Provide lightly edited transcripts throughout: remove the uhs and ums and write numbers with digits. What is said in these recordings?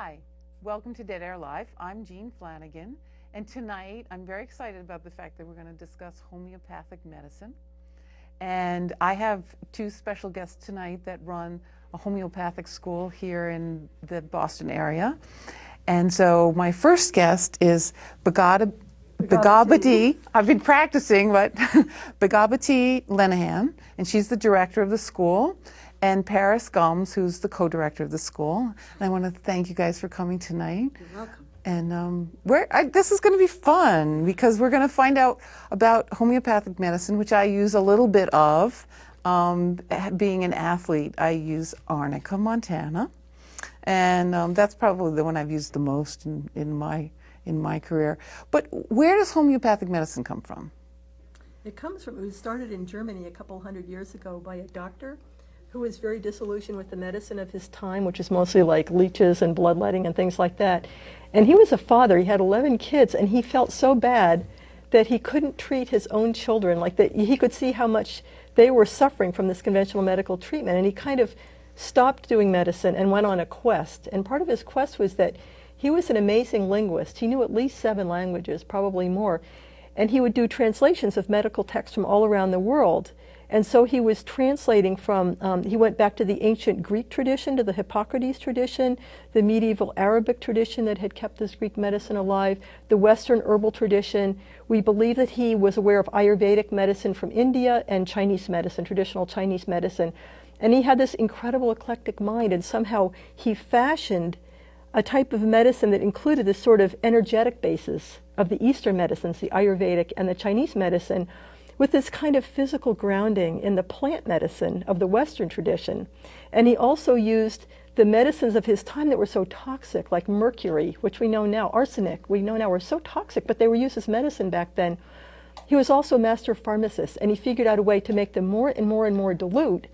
Hi, welcome to Dead Air Live. I'm Jean Flanagan, and tonight I'm very excited about the fact that we're going to discuss homeopathic medicine. And I have two special guests tonight that run a homeopathic school here in the Boston area. And so my first guest is Begabati. I've been practicing, but Begabati Lenahan, and she's the director of the school, and Paris Gums, who's the co-director of the school. And I want to thank you guys for coming tonight. You're welcome. And this is going to be fun because we're going to find out about homeopathic medicine, which I use a little bit of. Being an athlete, I use Arnica montana, and that's probably the one I've used the most in my career. But where does homeopathic medicine come from? It was started in Germany a couple hundred years ago by a doctor who was very disillusioned with the medicine of his time, which is mostly like leeches and bloodletting and things like that. And he was a father. He had 11 kids, and he felt so bad that he couldn't treat his own children. He could see how much they were suffering from this conventional medical treatment, and he kind of stopped doing medicine and went on a quest. And part of his quest was that he was an amazing linguist. He knew at least 7 languages, probably more. And he would do translations of medical texts from all around the world. And so he was translating from, he went back to the ancient Greek tradition, to the Hippocrates tradition, the medieval Arabic tradition that had kept this Greek medicine alive, the Western herbal tradition. We believe that he was aware of Ayurvedic medicine from India and Chinese medicine, traditional Chinese medicine. And he had this incredible eclectic mind, and somehow he fashioned a type of medicine that included this sort of energetic basis of the Eastern medicines, the Ayurvedic and the Chinese medicine, with this kind of physical grounding in the plant medicine of the Western tradition. And he also used the medicines of his time that were so toxic, like mercury, which we know now, arsenic, we know now were so toxic, but they were used as medicine back then. He was also a master pharmacist, and he figured out a way to make them more and more and more dilute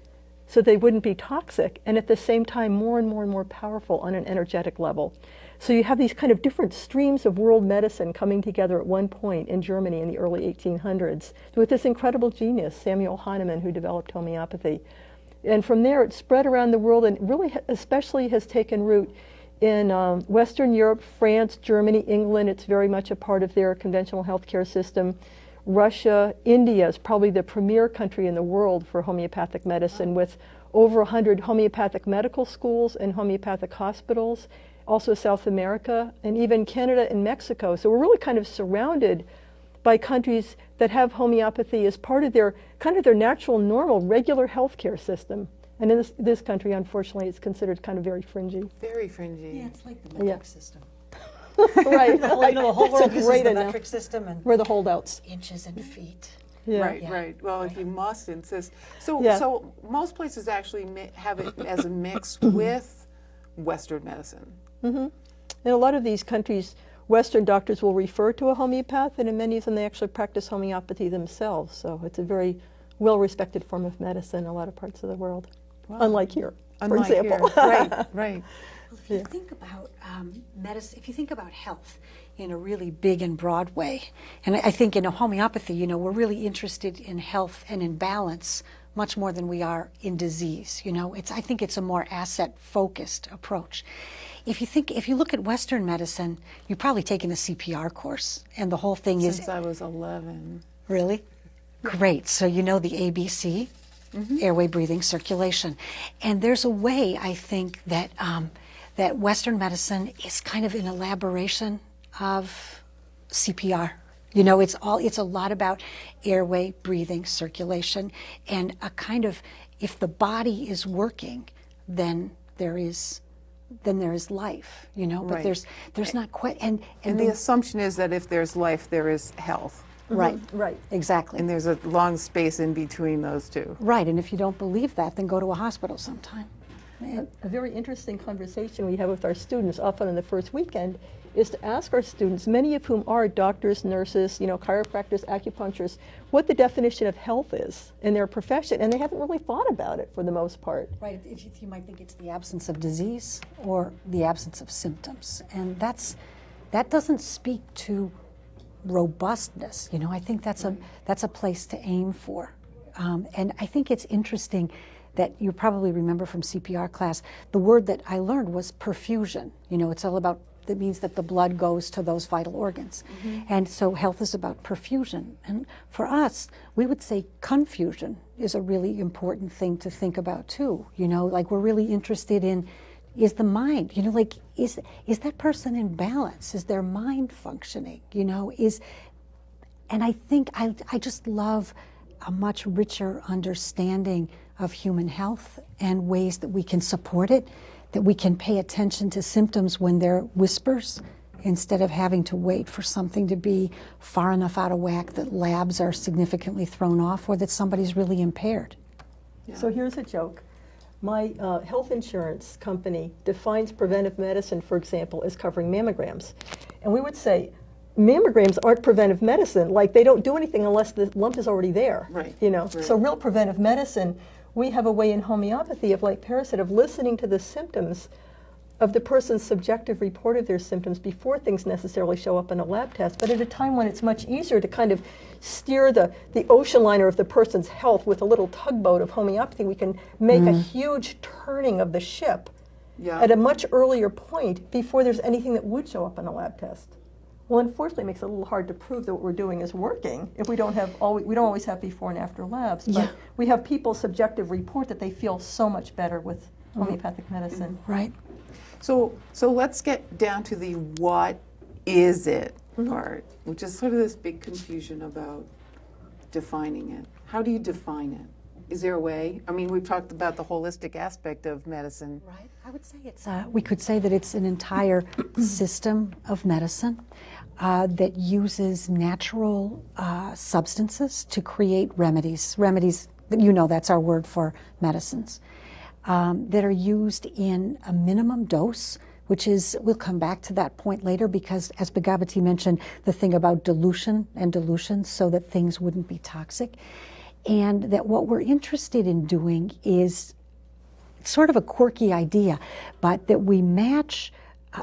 so they wouldn't be toxic, and at the same time more and more and more powerful on an energetic level. So you have these kind of different streams of world medicine coming together at one point in Germany in the early 1800s with this incredible genius, Samuel Hahnemann, who developed homeopathy. And from there it spread around the world, and really especially has taken root in Western Europe, France, Germany, England. It's very much a part of their conventional healthcare system. Russia, India is probably the premier country in the world for homeopathic medicine, with over 100 homeopathic medical schools and homeopathic hospitals. Also South America, and even Canada and Mexico. So we're really kind of surrounded by countries that have homeopathy as part of their natural, normal, regular healthcare system. And in this country, unfortunately, it's considered kind of very fringy. Very fringy. Yeah, it's like the metric system. Right. The whole world uses the metric system, and we're the holdouts. Inches and feet. Yeah. Right, yeah. right. Well, if you must insist. So most places actually have it as a mix with Western medicine. Mm-hmm. In a lot of these countries, Western doctors will refer to a homeopath, and in many of them they actually practice homeopathy themselves. So it's a very well-respected form of medicine in a lot of parts of the world. Wow. Unlike here, for example. Here. Right, right. Well, if you think about medicine, if you think about health in a really big and broad way, and I think in homeopathy, we're really interested in health and in balance much more than we are in disease. I think it's a more asset-focused approach. If you look at Western medicine, you've probably taken a CPR course, and the whole thing Since I was 11. Really? Great. So you know the ABC, airway, breathing, circulation. And there's a way, I think, that that Western medicine is kind of an elaboration of CPR. It's a lot about airway, breathing, circulation, and a kind of, if the body is working, then there is life, but right. there's not quite, and the assumption is that if there's life, there is health. Right, right, exactly. And there's a long space in between those two. Right, and if you don't believe that, then go to a hospital sometime. A very interesting conversation we have with our students often on the first weekend is to ask our students, many of whom are doctors, nurses, chiropractors, acupuncturists, what the definition of health is in their profession, and they haven't really thought about it for the most part. Right, if you might think it's the absence of disease or the absence of symptoms, and that doesn't speak to robustness. I think that's a place to aim for, and I think it's interesting that you probably remember from CPR class. The word that I learned was perfusion. You know, it's all about, that means that the blood goes to those vital organs. And so health is about perfusion. And for us, we would say confusion is a really important thing to think about too. You know, like we're really interested in, is the mind, you know, like is that person in balance? Is their mind functioning? You know, and I think I just love a much richer understanding of human health and ways that we can support it, that we can pay attention to symptoms when they're whispers instead of having to wait for something to be far enough out of whack that labs are significantly thrown off or that somebody's really impaired. Yeah. So here's a joke. My health insurance company defines preventive medicine, for example, as covering mammograms. And we would say, mammograms aren't preventive medicine. Like, they don't do anything unless the lump is already there. Right. You know. Right. So real preventive medicine, we have a way in homeopathy of, like Paris said, of listening to the symptoms of the person's subjective report of their symptoms before things necessarily show up in a lab test, but at a time when it's much easier to kind of steer the ocean liner of the person's health with a little tugboat of homeopathy. We can make a huge turning of the ship at a much earlier point before there's anything that would show up in a lab test. Well, unfortunately, it makes it a little hard to prove that what we're doing is working if we don't always have before and after labs. But we have people's subjective report that they feel so much better with homeopathic medicine. Right. So let's get down to the what is it part, which is sort of this big confusion about defining it. How do you define it? Is there a way? I mean, we've talked about the holistic aspect of medicine. Right. I would say it's, we could say that it's an entire system of medicine that uses natural substances to create remedies. Remedies, you know, that's our word for medicines, that are used in a minimum dose, which is, we'll come back to that point later because, as Begabati mentioned, the thing about dilution and dilution so that things wouldn't be toxic. And that what we're interested in doing is sort of a quirky idea, but that we match,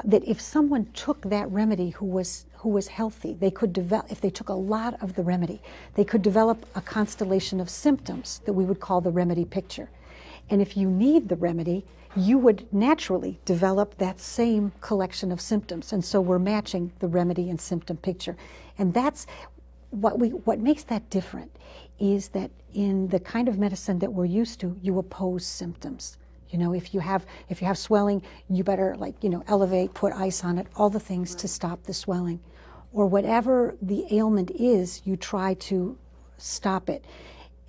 that if someone took that remedy who was healthy, they could develop, if they took a lot of the remedy, they could develop a constellation of symptoms that we would call the remedy picture. And if you need the remedy, you would naturally develop that same collection of symptoms. And so we're matching the remedy and symptom picture. And that's what makes that different is that in the kind of medicine that we're used to, you oppose symptoms. You know, if you have swelling, you better, like, you know, elevate, put ice on it, all the things to stop the swelling. Or whatever the ailment is, you try to stop it.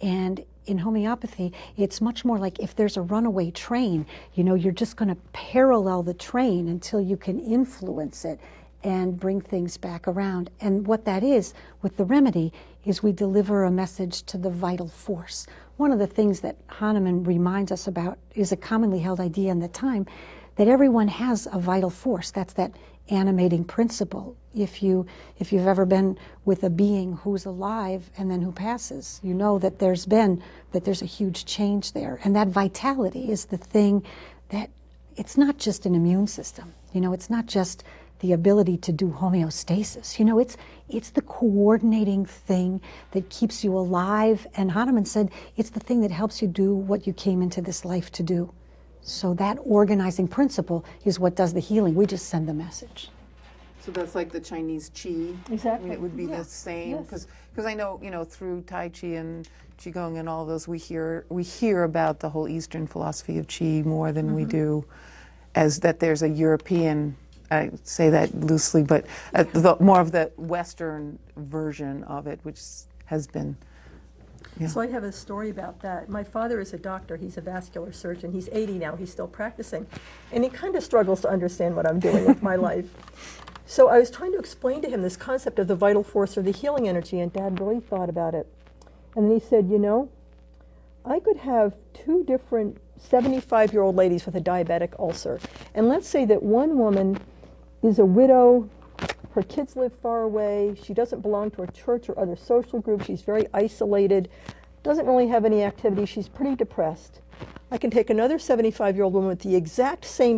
And in homeopathy, it's much more like if there's a runaway train, you know, you're just going to parallel the train until you can influence it and bring things back around. And what that is with the remedy is we deliver a message to the vital force. One of the things that Hahnemann reminds us about is a commonly held idea in the time that everyone has a vital force. That's that animating principle. If you've ever been with a being who's alive and then who passes, you know that there's a huge change there. And that vitality is the thing that, it's not just an immune system. You know, it's not just the ability to do homeostasis. You know, it's the coordinating thing that keeps you alive. And Hahnemann said it's the thing that helps you do what you came into this life to do. So that organizing principle is what does the healing. We just send the message. So that's like the Chinese Qi. Exactly. I mean, it would be the same because I know, you know, through Tai Chi and Qigong and all those, we hear about the whole Eastern philosophy of Qi more than we do, as that there's a European. I say that loosely, but more of the Western version of it, which has been. Yeah. So I have a story about that. My father is a doctor. He's a vascular surgeon. He's 80 now. He's still practicing. And he kind of struggles to understand what I'm doing with my life. So I was trying to explain to him this concept of the vital force or the healing energy, and Dad really thought about it. And then he said, you know, I could have two different 75-year-old ladies with a diabetic ulcer. And let's say that one woman is a widow, her kids live far away, she doesn't belong to a church or other social group, she's very isolated, doesn't really have any activity, she's pretty depressed. I can take another 75-year-old woman with the exact same